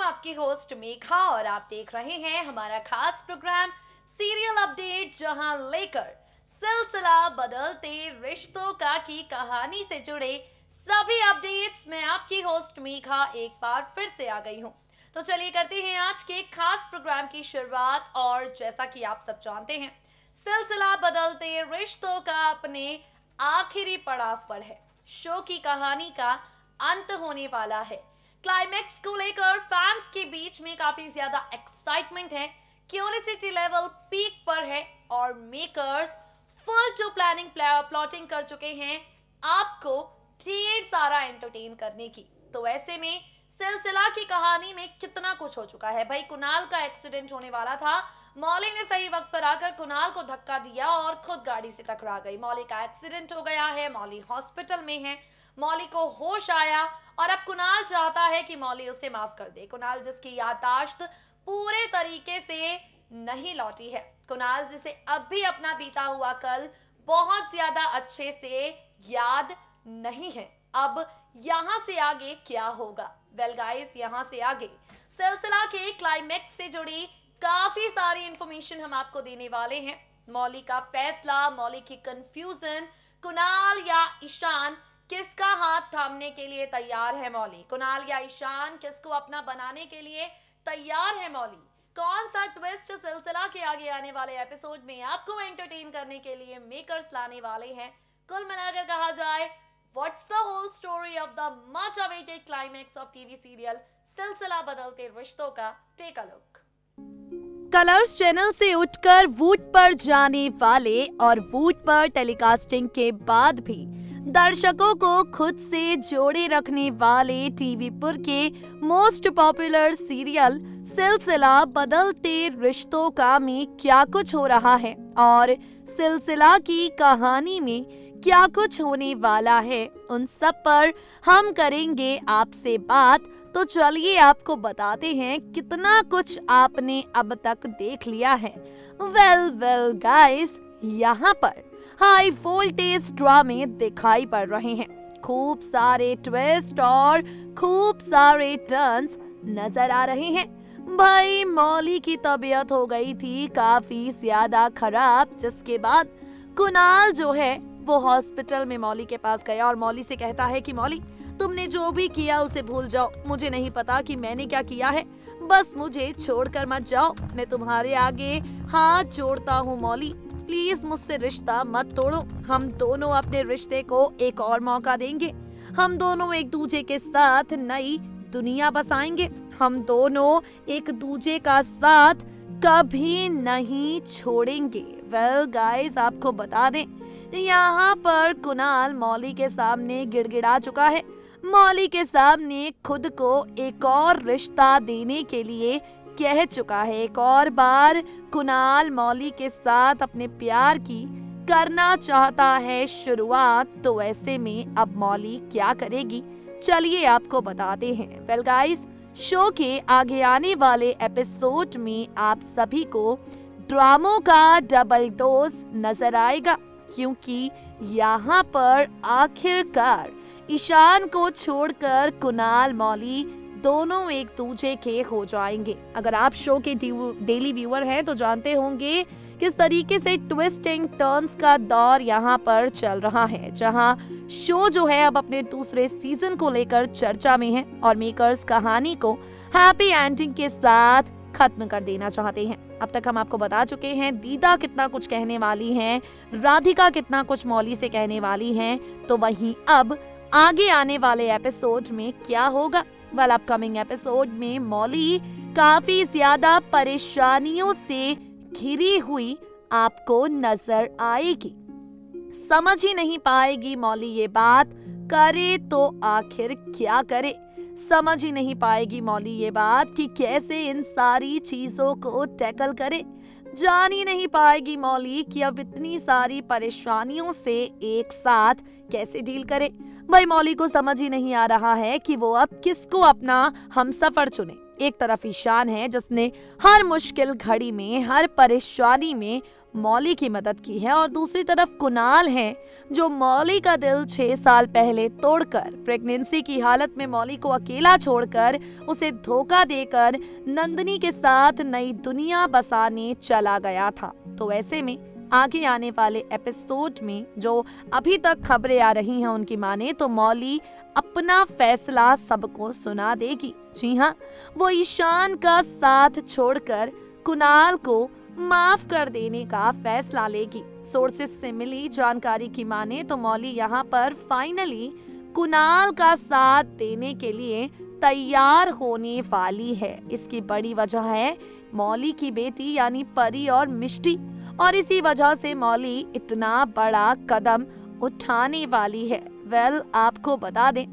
आपकी होस्ट मेघा और आप देख रहे हैं हमारा खास प्रोग्राम सीरियल अपडेट, जहां लेकर सिलसिला बदलते रिश्तों का की कहानी से जुड़े सभी अपडेट्स मैं आपकी होस्ट मेघा एक बार फिर से आ गई हूं। तो चलिए करते हैं आज के खास प्रोग्राम की शुरुआत। और जैसा कि आप सब जानते हैं, सिलसिला बदलते रिश्तों का अपने आखिरी पड़ाव पर है। शो की कहानी का अंत होने वाला है। क्लाइमैक्स को लेकर फैंस के बीच में काफी ज्यादा एक्साइटमेंट है, क्यूरियोसिटी लेवल पीक पर है और makers full to planning plotting कर चुके हैं आपको ढेर सारा एंटरटेन करने की। तो ऐसे में सिलसिला की कहानी में कितना कुछ हो चुका है। भाई, कुणाल का एक्सीडेंट होने वाला था, मौली ने सही वक्त पर आकर कुणाल को धक्का दिया और खुद गाड़ी से टकरा गई। मौली का एक्सीडेंट हो गया है, मौली हॉस्पिटल में है, मौली को होश आया और अब कुणाल चाहता है कि मौली उसे माफ कर दे। कुणाल जिसकी याददाश्त पूरे तरीके से नहीं लौटी है, कुणाल जिसे अब भी अपना बीता हुआ कल बहुत ज्यादा अच्छे से याद नहीं है। अब यहां से आगे क्या होगा? वेल गाइस, यहां से आगे सिलसिला के क्लाइमैक्स से जुड़ी काफी सारी इंफॉर्मेशन हम आपको देने वाले हैं। मौली का फैसला, मौली की कंफ्यूजन, कुणाल या ईशान किसका हाथ थामने के लिए तैयार है मौली, कुणाल या ईशान किसको अपना बनाने के लिए तैयार है मौली, कौन सा ट्विस्ट सिलसिला के आगे आने वाले एपिसोड में आपको एंटरटेन करने के लिए मेकर्स लाने वाले हैं। कुल मिलाकर कहा जाए, what's the whole story of the much awaited climax of TV serial Silsila Badalte Rishton Ka. Take a look. Colors channel से उठकर वूट पर जाने वाले और वूट पर टेलीकास्टिंग के बाद भी दर्शकों को खुद से जोड़े रखने वाले टीवीपुर के most popular serial Silsila Badalte Rishton का में क्या कुछ हो रहा है और सिलसिला की कहानी में क्या कुछ होने वाला है, उन सब पर हम करेंगे आपसे बात। तो चलिए आपको बताते हैं कितना कुछ आपने अब तक देख लिया है। वेल गाइस, यहाँ पर हाई वोल्टेज ड्रामे दिखाई पड़ रहे हैं, खूब सारे ट्विस्ट और खूब सारे टर्न्स नजर आ रहे हैं। भाई, मौली की तबीयत हो गई थी काफी ज्यादा खराब, जिसके बाद कुणाल जो है वो हॉस्पिटल में मौली के पास गया और मौली से कहता है कि मौली, तुमने जो भी किया उसे भूल जाओ, मुझे नहीं पता कि मैंने क्या किया है, बस मुझे छोड़कर मत जाओ, मैं तुम्हारे आगे हाथ जोड़ता हूँ मौली, प्लीज मुझसे रिश्ता मत तोड़ो, हम दोनों अपने रिश्ते को एक और मौका देंगे, हम दोनों एक दूसरे के साथ नई दुनिया बसाएंगे, हम दोनों एक दूसरे का साथ कभी नहीं छोड़ेंगे। वेल गाइस, आपको बता दें, यहाँ पर कुणाल मौली के सामने गिड़गिड़ा चुका है, मौली के सामने खुद को एक और रिश्ता देने के लिए कह चुका है। एक और बार कुणाल मौली के साथ अपने प्यार की करना चाहता है शुरुआत। तो ऐसे में अब मौली क्या करेगी, चलिए आपको बताते हैं। वेल गाइस, शो के आगे आने वाले एपिसोड में आप सभी को ड्रामों का डबल डोज नजर आएगा, क्योंकि यहाँ पर आखिरकार ईशान को छोड़कर कुणाल मौली दोनों एक दूसरे के हो जाएंगे। अगर आप शो के डेली व्यूअर हैं तो जानते होंगे किस तरीके से ट्विस्टिंग टर्न्स का दौर यहाँ पर चल रहा है, जहाँ शो जो है अब अपने दूसरे सीजन को लेकर चर्चा में है और मेकर्स कहानी को हैप्पी एंडिंग के साथ खत्म कर देना चाहते हैं। अब तक हम आपको बता चुके हैं दीदा कितना कुछ कहने वाली हैं, राधिका कितना कुछ मौली से कहने वाली हैं, तो वहीं अब आगे आने वाले एपिसोड में क्या होगा? वेल, अपकमिंग एपिसोड में मौली काफी ज्यादा परेशानियों से घिरी हुई आपको नजर आएगी। समझ ही नहीं पाएगी मौली ये बात, करे तो आखिर क्या करे, समझ ही नहीं पाएगी मौली ये बात कि कैसे इन सारी चीजों को टैकल करे, जान ही नहीं पाएगी मौली कि अब इतनी सारी परेशानियों से एक साथ कैसे डील करे। भाई, मौली को समझ ही नहीं आ रहा है कि वो अब किसको अपना हमसफर चुने। एक तरफ ईशान है जिसने हर मुश्किल घड़ी में, हर परेशानी में मौली की मदद की है और दूसरी तरफ कुणाल है जो मौली का दिल 6 साल पहले तोड़कर, प्रेगनेंसी की हालत में मौली को अकेला छोड़कर, उसे धोखा देकर नंदिनी के साथ नई दुनिया बसाने चला गया था। तो ऐसे में आगे आने वाले एपिसोड में जो अभी तक खबरें आ रही हैं उनकी माने तो मौली अपना फैसला सबको सुना देगी। जी हाँ, वो ईशान का साथ छोड़कर कुणाल को माफ कर देने का फैसला लेगी। सोर्सेस से मिली जानकारी की माने तो मौली यहाँ पर फाइनली कुणाल का साथ देने के लिए तैयार होने वाली है। इसकी बड़ी वजह है मौली की बेटी यानी परी और मिष्टी, और इसी वजह से मौली इतना बड़ा कदम उठाने वाली है। वेल, आपको बता दें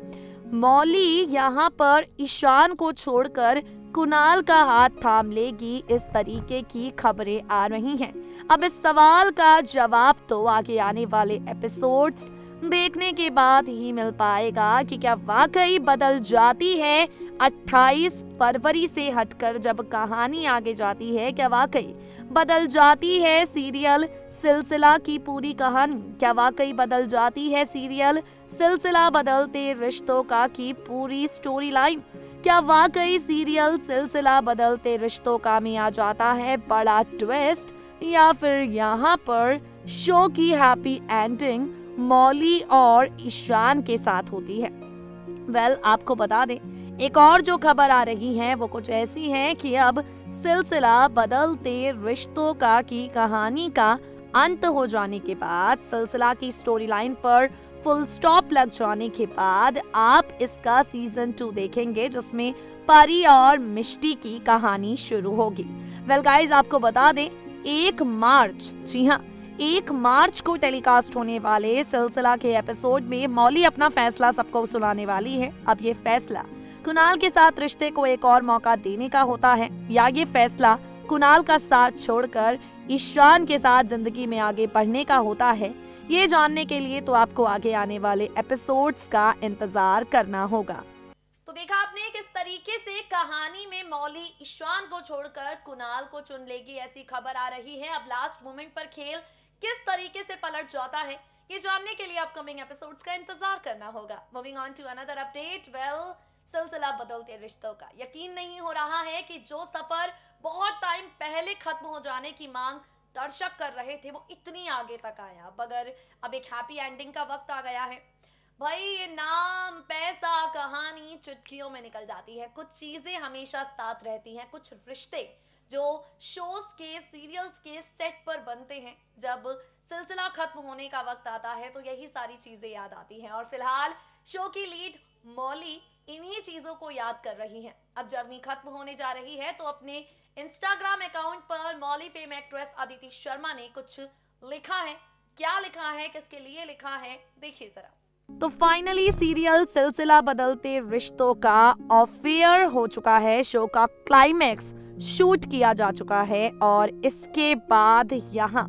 मौली यहाँ पर ईशान को छोड़कर कुणाल का हाथ थाम लेगी, इस तरीके की खबरें आ रही हैं। अब इस सवाल का जवाब तो आगे आने वाले एपिसोड्स देखने के बाद ही मिल पाएगा कि क्या वाकई बदल जाती है 28 फरवरी से हटकर जब कहानी आगे जाती है, क्या वाकई बदल जाती है सीरियल सिलसिला की पूरी कहानी, क्या वाकई बदल जाती है सीरियल सिलसिला बदलते रिश्तों का की पूरी स्टोरी लाइन, क्या वाकई सीरियल सिलसिला बदलते रिश्तों का में आ जाता है बड़ा ट्विस्ट, या फिर यहाँ पर शो की हैप्पी एंडिंग मौली और ईशान के साथ होती है। वेल, आपको बता दें एक और जो खबर आ रही है वो कुछ ऐसी है कि अब सिलसिला बदलते रिश्तों का की कहानी का अंत हो जाने के बाद, सिलसिला की स्टोरी लाइन पर फुल स्टॉप लग जाने के बाद आप इसका सीजन 2 देखेंगे जिसमें परी और मिष्टी की कहानी शुरू होगी। वेल गाइस, आपको बता दें 1 मार्च, जी हाँ 1 मार्च को टेलीकास्ट होने वाले सिलसिला के एपिसोड में मौली अपना फैसला सबको सुनाने वाली है। अब ये फैसला कुणाल के साथ रिश्ते को एक और मौका देने का होता है, या ये फैसला कुणाल का साथ छोड़कर ईशान के साथ जिंदगी में आगे बढ़ने का होता है, ये जानने के लिए तो आपको आगे आने वाले एपिसोड्स का इंतजार करना होगा। तो देखा आपने किस तरीके से कहानी में मौली ईशान को छोड़कर कुणाल को चुन लेगी, ऐसी खबर आ रही है। अब लास्ट मोमेंट पर खेल किस तरीके से पलट जाता है, ये जानने के लिए अपकमिंग एपिसोड्स का इंतजार करना होगा। Moving on to another update. Well, Silsila Badalte Rishton का यकीन नहीं हो रहा है कि जो सफर बहुत टाइम पहले खत्म हो जाने की मांग दर्शक कर रहे थे वो इतनी आगे तक आया। अब एक हैप्पी एंडिंग का वक्त आ गया है। भाई, ये नाम, पैसा, कहानी चुटकियों में निकल जाती है। कुछ चीजें हमेशा साथ रहती हैं, कुछ रिश्ते जो शोज के, सीरियल्स के सेट पर बनते हैं, जब सिलसिला खत्म होने का वक्त आता है तो यही सारी चीजें याद आती हैं। और फिलहाल शो की लीड मौली इन्हीं चीजों को याद कर रही हैं। अब जर्नी खत्म होने जा रही है तो अपने इंस्टाग्राम अकाउंट पर मौली फेम एक्ट्रेस अदिति शर्मा ने कुछ लिखा है। क्या लिखा है, किसके लिए लिखा है, देखिए जरा। तो फाइनली सीरियल सिलसिला बदलते रिश्तों का अफेयर हो चुका है। शो का क्लाइमैक्स शूट किया जा चुका है और इसके बाद यहाँ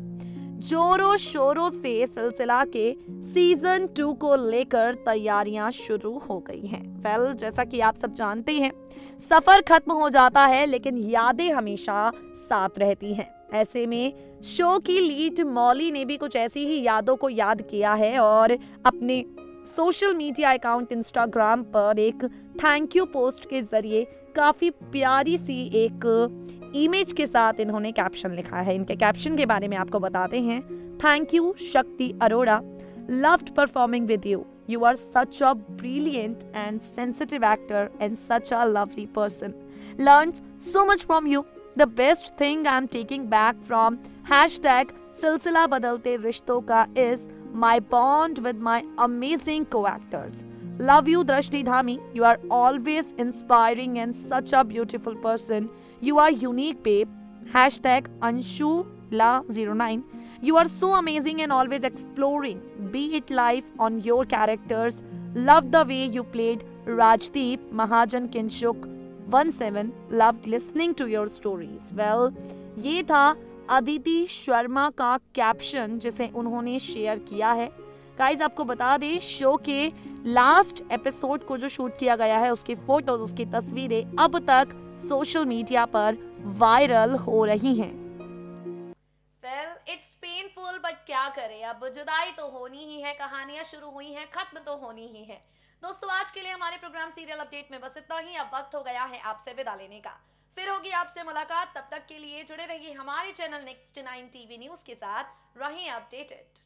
जोरों शोरों से सिलसिला के सीजन 2 को लेकर तैयारियां शुरू हो गई हैं। वेल, जैसा कि आप सब जानते हैं सफर खत्म हो जाता है लेकिन यादें हमेशा साथ रहती हैं। ऐसे में शो की लीड मौली ने भी कुछ ऐसी ही यादों को याद किया है और अपने सोशल मीडिया अकाउंट इंस्टाग्राम पर एक थैंक यू पोस्ट के जरिए काफी प्यारी सी एक इमेज के साथ इन्होंने कैप्शन लिखा है। इनके कैप्शन के बारे में आपको बताते हैं। थैंक यू शक्ति Arora, loved performing with you, you are such a brilliant and sensitive actor and such a lovely person, learned so much from you. The best thing I'm taking back from hashtag silsila badalte rishton ka is my bond with my amazing co-actors. Love you Drashti Dhami, you are always inspiring and such a beautiful person. You are unique babe. Hashtag Anshu La09. You are so amazing and always exploring. Be it life on your characters. Love the way you played Rajdeep Mahajan Kinshuk 17. Loved listening to your stories. Well, ये था अदिति शर्मा का caption जिसे उन्होंने share किया है। Guys, आपको बता दें शो के लास्ट एपिसोड को जो शूट किया गया है उसकी फोटोज, उसकी तस्वीरें अब तक सोशल मीडिया पर वायरल हो रही हैं। Well, it's क्या करें, अब जुदाई तो होनी ही है, कहानियां शुरू हुई हैं, खत्म तो होनी ही है। दोस्तों, आज के लिए हमारे प्रोग्राम सीरियल अपडेट में बस इतना ही। अब वक्त हो गया है आपसे विदा लेने का। फिर होगी आपसे मुलाकात, तब तक के लिए जुड़े रहिए हमारे चैनल नेक्स्ट 9 टीवी न्यूज के साथ। रहें अपडेटेड।